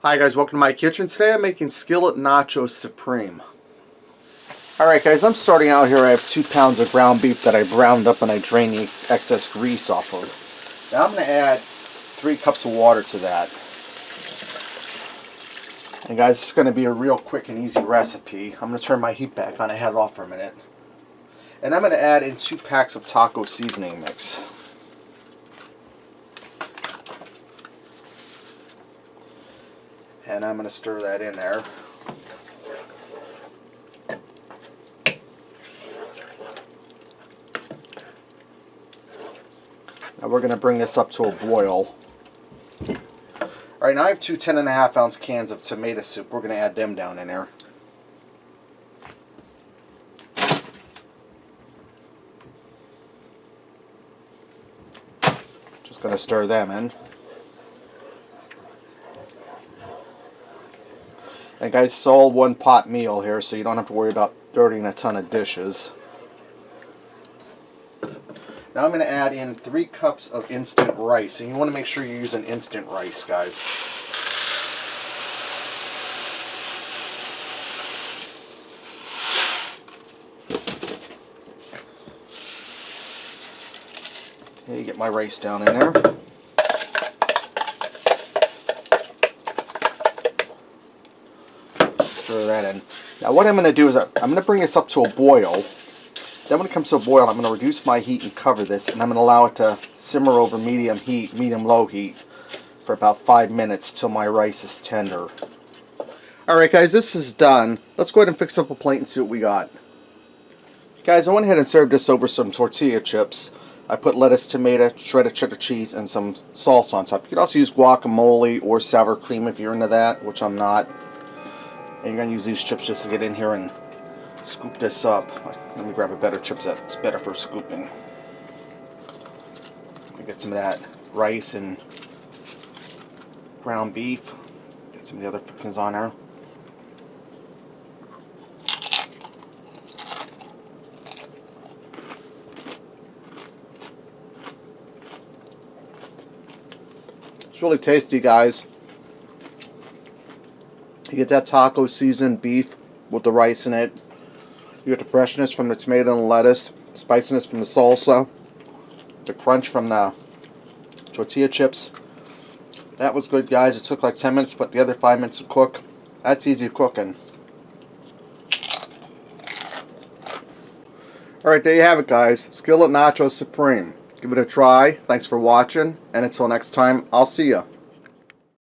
Hi guys, welcome to my kitchen. Today I'm making Skillet Nacho Supreme. Alright guys, I'm starting out here. I have 2 pounds of ground beef that I browned up and I drained the excess grease off of. Now I'm going to add 3 cups of water to that. And guys, this is going to be a real quick and easy recipe. I'm going to turn my heat back on. I had it off for a minute. And I'm going to add in 2 packs of taco seasoning mix. And I'm going to stir that in there. Now we're going to bring this up to a boil. Alright, now I have 2 10.5-ounce cans of tomato soup. We're going to add them down in there. Just going to stir them in. And guys, it's all one pot meal here, so you don't have to worry about dirtying a ton of dishes. Now I'm going to add in 3 cups of instant rice, and you want to make sure you're using instant rice, guys. Okay, get my rice down in there. Stir that in. Now what I'm going to do is I'm going to bring this up to a boil. Then when it comes to a boil, I'm going to reduce my heat and cover this, and I'm going to allow it to simmer over medium heat, medium-low heat, for about 5 minutes till my rice is tender. Alright guys, this is done. Let's go ahead and fix up a plate and see what we got. Guys, I went ahead and served this over some tortilla chips. I put lettuce, tomato, shredded cheddar cheese, and some salsa on top. You could also use guacamole or sour cream if you're into that, which I'm not. And you're going to use these chips just to get in here and scoop this up. Let me grab a better chip that's better for scooping. Get some of that rice and ground beef. Get some of the other fixings on there. It's really tasty, guys. You get that taco seasoned beef with the rice in it. You get the freshness from the tomato and the lettuce, spiciness from the salsa, the crunch from the tortilla chips. That was good, guys. It took like 10 minutes, but the other 5 minutes to cook. That's easy cooking. Alright, there you have it, guys. Skillet Nacho Supreme. Give it a try. Thanks for watching, and until next time, I'll see ya.